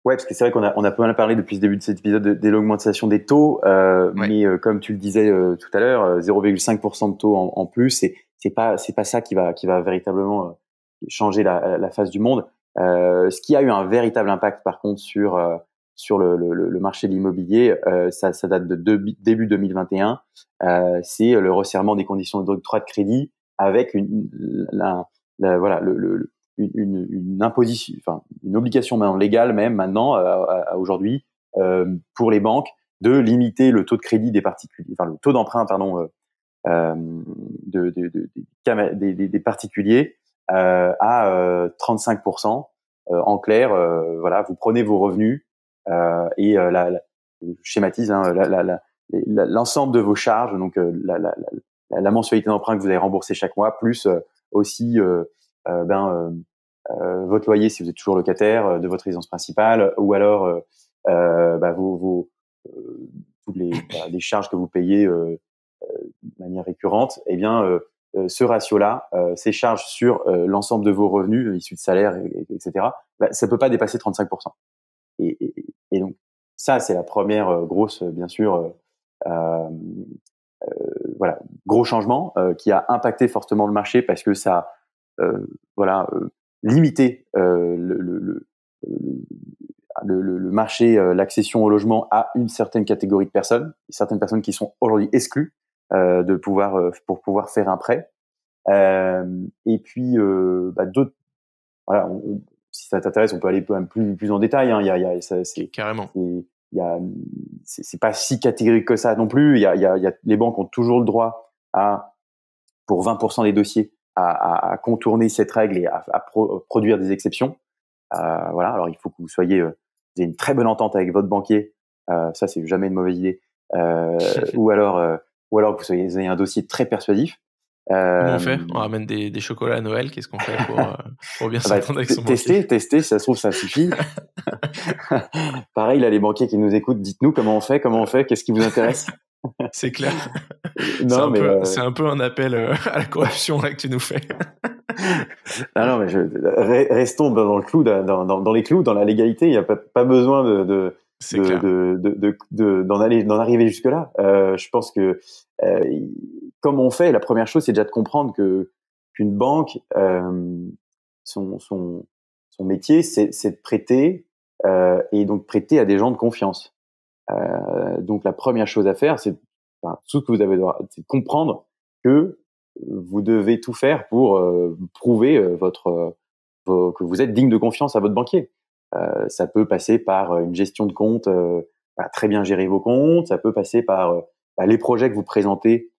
Ouais, parce que c'est vrai qu'on a pas mal parlé depuis le début de cet épisode de l'augmentation des taux, Ouais. mais comme tu le disais tout à l'heure, 0,5% de taux en plus, c'est pas ça qui va véritablement changer la face du monde. Ce qui a eu un véritable impact par contre sur le marché de l'immobilier, ça date de début 2021. C'est le resserrement des conditions d'octroi de crédit avec voilà une imposition, enfin une obligation maintenant légale même maintenant à aujourd'hui pour les banques de limiter le taux de crédit des particuliers, enfin le taux d'emprunt pardon des particuliers à 35%. En clair, voilà, vous prenez vos revenus et je schématise hein, l'ensemble de vos charges, donc la mensualité d'emprunt que vous allez rembourser chaque mois, plus aussi votre loyer si vous êtes toujours locataire de votre résidence principale, ou alors toutes les charges que vous payez de manière récurrente, eh bien, ce ratio-là, ces charges sur l'ensemble de vos revenus issus de salaire, etc., ça peut pas dépasser 35%. Et donc, ça, c'est la première grosse, bien sûr, euh, voilà, gros changement qui a impacté fortement le marché parce que ça, voilà, limité le marché, l'accession au logement à une certaine catégorie de personnes, certaines personnes qui sont aujourd'hui exclues pour pouvoir faire un prêt. Et puis d'autres, voilà, si ça t'intéresse, on peut aller même plus en détail. Hein. Carrément. C'est pas si catégorique que ça non plus. Les banques ont toujours le droit pour 20% des dossiers, à contourner cette règle et à produire des exceptions. Voilà. Alors il faut que vous ayez une très bonne entente avec votre banquier. Ça, c'est jamais une mauvaise idée. Ou alors que vous ayez un dossier très persuasif. Comment on fait? On ramène des chocolats à Noël. Qu'est-ce qu'on fait pour bien Bah, s'entendre avec son banquier? tester, si ça se trouve, ça suffit. Pareil, là, les banquiers qui nous écoutent, dites-nous comment on fait, qu'est-ce qui vous intéresse? C'est clair. Non, mais C'est un peu un appel à la corruption là que tu nous fais. non, mais restons dans le clou, dans les clous, dans la légalité. Il n'y a pas besoin C'est clair. d'en arriver jusque là. Je pense que comme on fait, la première chose, c'est déjà de comprendre qu'une banque, son métier, c'est de prêter et donc prêter à des gens de confiance. Donc la première chose à faire, c'est tout ce que vous avez, c'est de comprendre que vous devez tout faire pour prouver que vous êtes digne de confiance à votre banquier. Ça peut passer par une gestion de compte, très bien gérer vos comptes. Ça peut passer par les projets que vous présentez,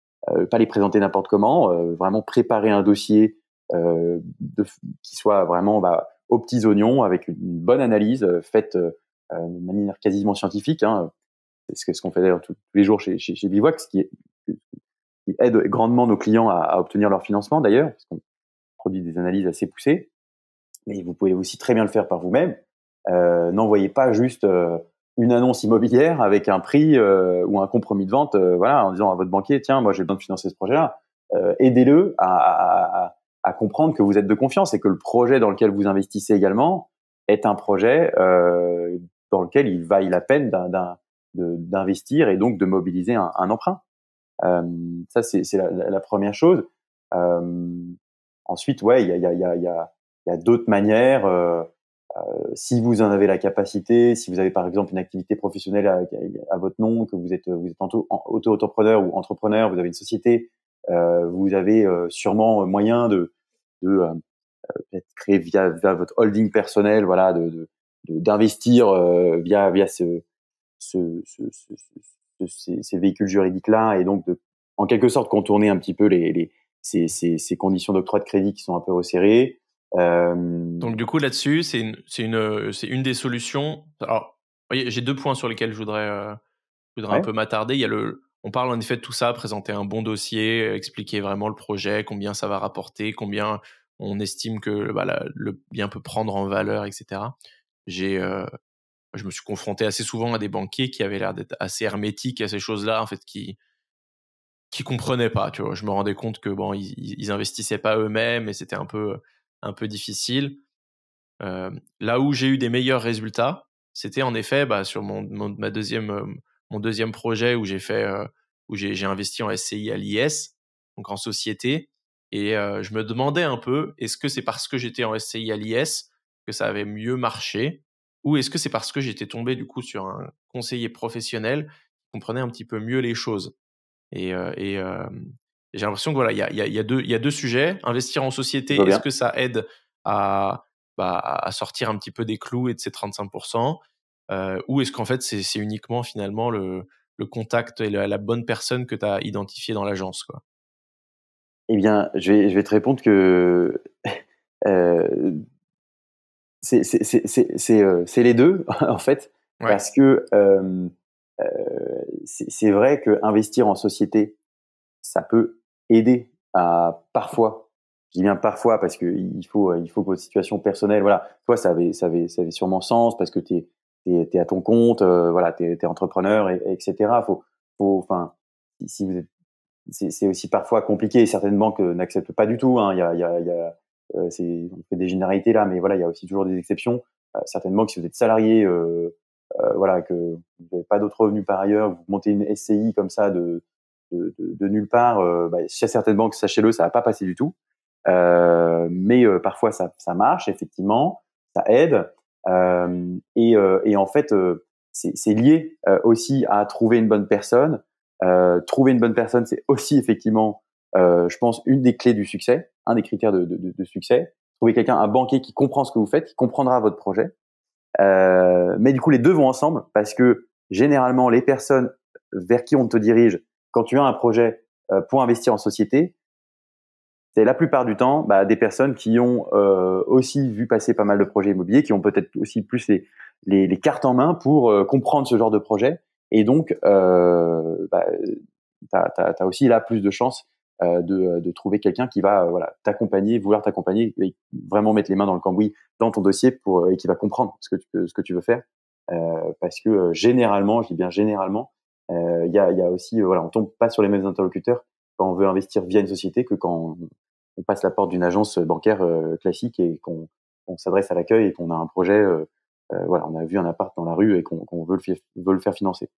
pas les présenter n'importe comment, vraiment préparer un dossier qui soit vraiment aux petits oignons avec une bonne analyse faite de manière quasiment scientifique. Hein. C'est ce qu'on fait d'ailleurs tous les jours chez Bivouac, qui aide grandement nos clients à obtenir leur financement d'ailleurs, parce qu'on produit des analyses assez poussées. Mais vous pouvez aussi très bien le faire par vous-même. N'envoyez pas juste une annonce immobilière avec un prix ou un compromis de vente, voilà, en disant à votre banquier, tiens, moi j'ai besoin de financer ce projet-là. Aidez-le à comprendre que vous êtes de confiance et que le projet dans lequel vous investissez également est un projet dans lequel il vaille la peine d'investir et donc de mobiliser un emprunt. Ça, c'est la première chose. Ensuite, ouais, il y a d'autres manières. Si vous en avez la capacité, si vous avez par exemple une activité professionnelle à votre nom, que vous êtes auto-entrepreneur ou entrepreneur, vous avez une société, vous avez sûrement moyen de peut-être créer via votre holding personnel, voilà, d'investir via ces véhicules juridiques-là, et donc en quelque sorte contourner un petit peu ces conditions d'octroi de crédit qui sont un peu resserrées. Donc du coup là-dessus, c'est une des solutions. Alors, voyez, j'ai 2 points sur lesquels je voudrais un Ouais. peu m'attarder. On parle en effet de tout ça, présenter un bon dossier, expliquer vraiment le projet, combien ça va rapporter, combien on estime que le bien peut prendre en valeur, etc. Je me suis confronté assez souvent à des banquiers qui avaient l'air d'être assez hermétiques à ces choses-là, en fait, qui comprenaient pas, tu vois. Je me rendais compte que bon, ils investissaient pas eux-mêmes et c'était un peu difficile. Là où j'ai eu des meilleurs résultats, c'était en effet sur mon deuxième projet où j'ai investi en SCI à l'IS, donc en société. Et je me demandais un peu, est-ce que c'est parce que j'étais en SCI à l'IS que ça avait mieux marché, ou est-ce que c'est parce que j'étais tombé du coup sur un conseiller professionnel qui comprenait un petit peu mieux les choses. Et j'ai l'impression que voilà, il y a deux sujets. Investir en Je vois société, est-ce bien. que ça aide à sortir un petit peu des clous et de ces 35%, ou est-ce qu'en fait c'est uniquement finalement le contact et la bonne personne que tu as identifié dans l'agence, quoi. Eh bien, je vais te répondre que euh, c'est les deux en fait, Ouais, parce que c'est vrai que investir en société, ça peut aider à parfois, je dis bien parfois parce que il faut que votre situation personnelle, voilà, toi ça avait sûrement sens parce que t'es à ton compte, voilà, t'es entrepreneur et etc. Enfin, si vous êtes, c'est aussi parfois compliqué. Certaines banques n'acceptent pas du tout, hein. On fait des généralités là, mais voilà, il y a aussi toujours des exceptions. Certaines banques, si vous êtes salarié, voilà, que vous n'avez pas d'autres revenus par ailleurs, vous montez une SCI comme ça de nulle part, chez certaines banques, sachez-le, ça va pas passer du tout. Mais parfois ça marche effectivement, ça aide. Et en fait, c'est lié aussi à trouver une bonne personne. Trouver une bonne personne, c'est aussi effectivement, je pense, une des clés du succès, un des critères de succès. Trouver quelqu'un, un banquier qui comprend ce que vous faites, qui comprendra votre projet. Mais du coup, les deux vont ensemble parce que généralement, les personnes vers qui on te dirige quand tu as un projet pour investir en société, c'est la plupart du temps des personnes qui ont aussi vu passer pas mal de projets immobiliers, qui ont peut-être aussi plus les cartes en main pour comprendre ce genre de projet. Et donc, t'as aussi là plus de chances de trouver quelqu'un qui va voilà, vouloir t'accompagner, et vraiment mettre les mains dans le cambouis dans ton dossier et qui va comprendre ce que tu veux faire. Parce que généralement, je dis bien généralement, il y a aussi, voilà, on tombe pas sur les mêmes interlocuteurs quand on veut investir via une société que quand on passe la porte d'une agence bancaire classique et qu'on s'adresse à l'accueil et qu'on a un projet, voilà, on a vu un appart dans la rue et qu'on veut le faire financer.